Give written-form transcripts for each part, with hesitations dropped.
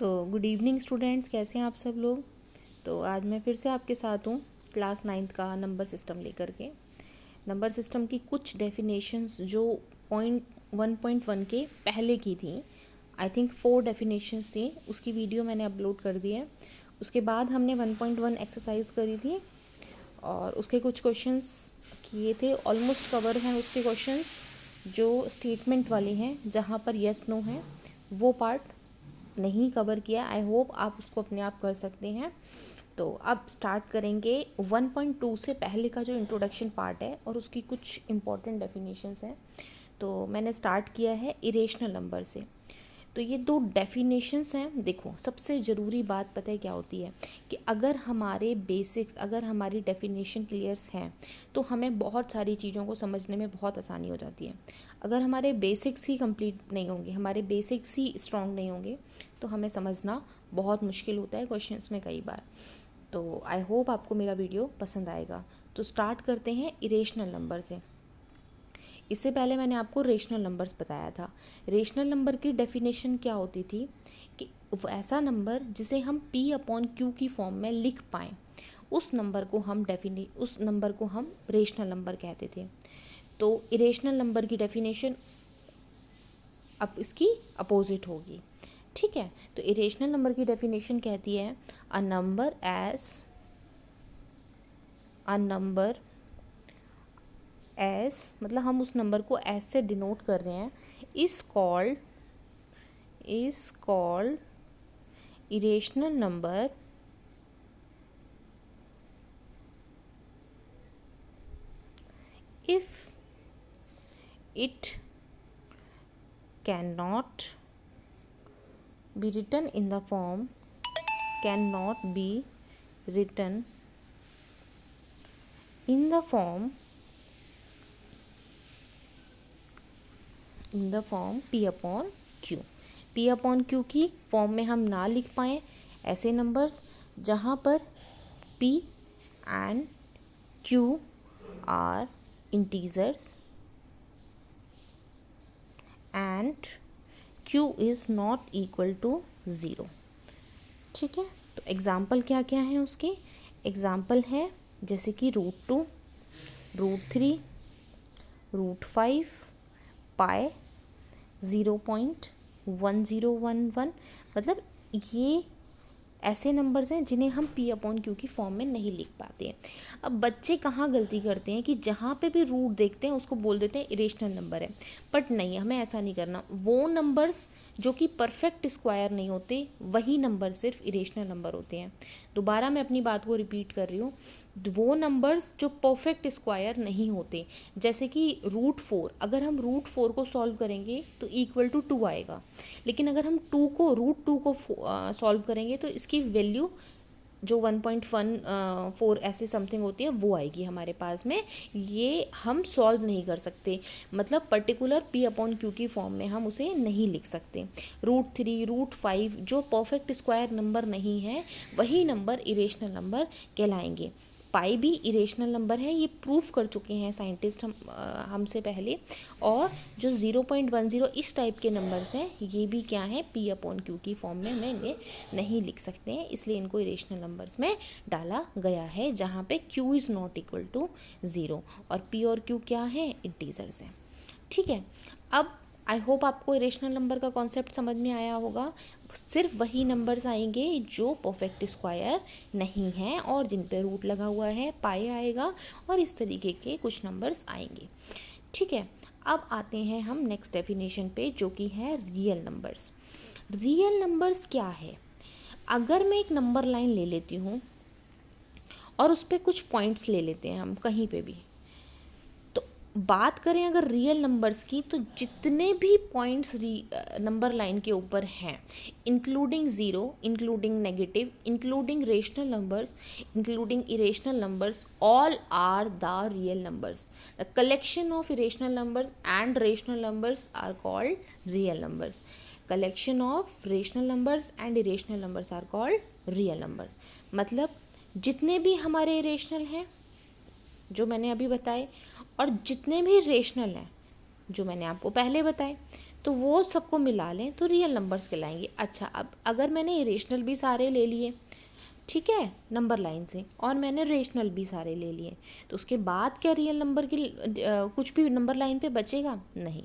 तो good evening students, कैसे हैं आप सब लोग। तो आज मैं फिर से आपके साथ हूँ क्लास 9th का नंबर सिस्टम लेकर के। नंबर सिस्टम की कुछ डेफिनेशंस जो पॉइंट 1.1 के पहले की थी, आई थिंक 4 डेफिनेशंस थी, उसकी वीडियो मैंने अपलोड कर दी है। उसके बाद हमने 1.1 एक्सरसाइज करी थी और उसके कुछ क्वेश्चंस किए थे, ऑलमोस्ट कवर हैं उसके क्वेश्चंस जो स्टेटमेंट वाले हैं, जहाँ पर येस नो है वो पार्ट नहीं कवर किया। आई होप आप उसको अपने आप कर सकते हैं। तो अब स्टार्ट करेंगे 1.2 से पहले का जो इंट्रोडक्शन पार्ट है और उसकी कुछ इम्पॉर्टेंट डेफिनेशंस हैं। तो मैंने स्टार्ट किया है इरेशनल नंबर से। तो ये 2 डेफिनेशंस हैं। देखो, सबसे ज़रूरी बात पता है क्या होती है कि अगर हमारे बेसिक्स, अगर हमारी डेफिनेशन क्लियर्स हैं तो हमें बहुत सारी चीज़ों को समझने में बहुत आसानी हो जाती है। अगर हमारे बेसिक्स ही कंप्लीट नहीं होंगे, हमारे बेसिक्स ही स्ट्रॉन्ग नहीं होंगे, तो हमें समझना बहुत मुश्किल होता है क्वेश्चंस में कई बार। तो आई होप आपको मेरा वीडियो पसंद आएगा। तो स्टार्ट करते हैं इरेशनल नंबर से। इससे पहले मैंने आपको रेशनल नंबर्स बताया था। रेशनल नंबर की डेफिनेशन क्या होती थी कि ऐसा नंबर जिसे हम P/Q की फॉर्म में लिख पाएँ, उस नंबर को हम रेशनल नंबर कहते थे। तो इरेशनल नंबर की डेफिनेशन अब इसकी अपोजिट होगी, ठीक है। तो इरेशनल नंबर की डेफिनेशन कहती है अ नंबर एस, मतलब हम उस नंबर को एस से डिनोट कर रहे हैं, is called irrational number if it cannot be written in the form P/Q। P/Q की फॉर्म में हम ना लिख पाएँ ऐसे नंबर्स जहाँ पर P and Q are integers and Q is not equal to 0, ठीक है। तो एग्ज़ाम्पल क्या क्या है उसके? एग्ज़ाम्पल है जैसे कि √2, √3, √5, पाई, 0.1011, मतलब ये ऐसे नंबर्स हैं जिन्हें हम P/Q की फॉर्म में नहीं लिख पाते हैं। अब बच्चे कहाँ गलती करते हैं कि जहाँ पे भी रूट देखते हैं उसको बोल देते हैं इरेशनल नंबर है, बट नहीं, हमें ऐसा नहीं करना। वो नंबर्स जो कि परफेक्ट स्क्वायर नहीं होते, वही नंबर सिर्फ इरेशनल नंबर होते हैं। दोबारा मैं अपनी बात को रिपीट कर रही हूँ, वो नंबर्स जो परफेक्ट स्क्वायर नहीं होते, जैसे कि √4, अगर हम √4 को सॉल्व करेंगे तो इक्वल टू 2 आएगा, लेकिन अगर हम √2 को सॉल्व करेंगे तो इसकी वैल्यू जो 1.14 ऐसे समथिंग होती है वो आएगी हमारे पास में। ये हम सॉल्व नहीं कर सकते, मतलब पर्टिकुलर P/Q की फॉर्म में हम उसे नहीं लिख सकते। √3, √5 जो परफेक्ट स्क्वायर नंबर नहीं है, वही नंबर इरेशनल नंबर कहलाएंगे। पाई भी इरेशनल नंबर है, ये प्रूफ कर चुके हैं साइंटिस्ट हमसे पहले। और जो 0.10 इस टाइप के नंबर्स हैं, ये भी क्या है, P/Q की फॉर्म में हमें इन्हें नहीं लिख सकते हैं, इसलिए इनको इरेशनल नंबर्स में डाला गया है, जहाँ पे Q is not equal to 0 और P और Q क्या है, इंटीजर्स हैं, ठीक है। अब आई होप आपको इरेशनल नंबर का कॉन्सेप्ट समझ में आया होगा। सिर्फ वही नंबर्स आएंगे जो परफेक्ट स्क्वायर नहीं हैं और जिन पे रूट लगा हुआ है, पाई आएगा और इस तरीके के कुछ नंबर्स आएंगे, ठीक है। अब आते हैं हम नेक्स्ट डेफिनेशन पे, जो कि है रियल नंबर्स। रियल नंबर्स क्या है? अगर मैं एक नंबर लाइन ले लेती हूँ और उस पर कुछ पॉइंट्स ले लेते हैं हम कहीं पे भी, बात करें अगर रियल नंबर्स की, तो जितने भी पॉइंट्स नंबर लाइन के ऊपर हैं, including zero, including negative, including rational numbers, including irrational numbers, all are the real numbers. The collection of irrational numbers and rational numbers are called real numbers. Collection of rational numbers and irrational numbers are called real numbers. मतलब जितने भी हमारे irrational हैं जो मैंने अभी बताए, और जितने भी रेशनल हैं जो मैंने आपको पहले बताए, तो वो सबको मिला लें तो रियल नंबर्स कहलाएंगे। अच्छा, अब अगर मैंने इरेशनल भी सारे ले लिए, ठीक है, नंबर लाइन से, और मैंने रेशनल भी सारे ले लिए, तो उसके बाद क्या रियल नंबर की कुछ भी नंबर लाइन पे बचेगा? नहीं।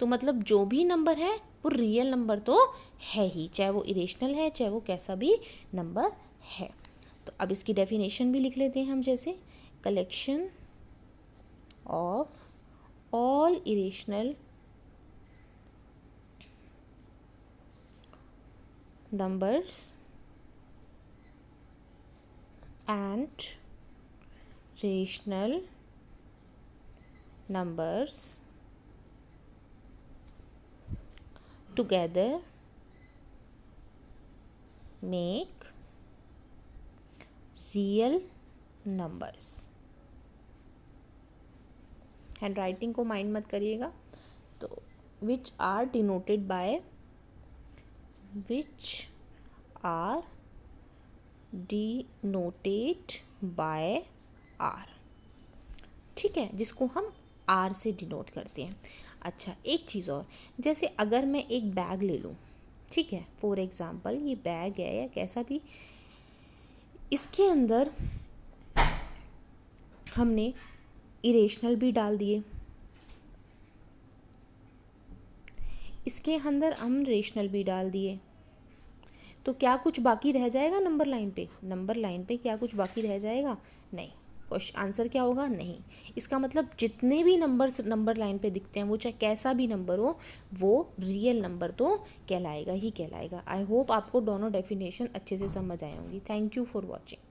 तो मतलब जो भी नंबर है वो रियल नंबर तो है ही, चाहे वो इरेशनल है, चाहे वो कैसा भी नंबर है। तो अब इसकी डेफिनेशन भी लिख लेते हैं हम, जैसे collection of all irrational numbers and rational numbers together make real numbers। Handwriting को माइंड मत करिएगा। तो which are denoted by, which are denoted by R, ठीक है, जिसको हम R से डिनोट करते हैं। अच्छा, एक चीज़ और, जैसे अगर मैं एक बैग ले लूँ, ठीक है, फॉर एग्ज़ाम्पल ये बैग है या कैसा भी, इसके अंदर हमने इरेशनल भी डाल दिए, इसके अंदर हम रेशनल भी डाल दिए, तो क्या कुछ बाकी रह जाएगा नंबर लाइन पे? नंबर लाइन पे क्या कुछ बाकी रह जाएगा? नहीं। क्वेश्चन आंसर क्या होगा? नहीं। इसका मतलब जितने भी नंबर्स नंबर लाइन पे दिखते हैं, वो चाहे कैसा भी नंबर हो, वो रियल नंबर तो कहलाएगा ही कहलाएगा। आई होप आपको दोनों डेफिनेशन अच्छे से समझ आए होंगी। Thank you for watching.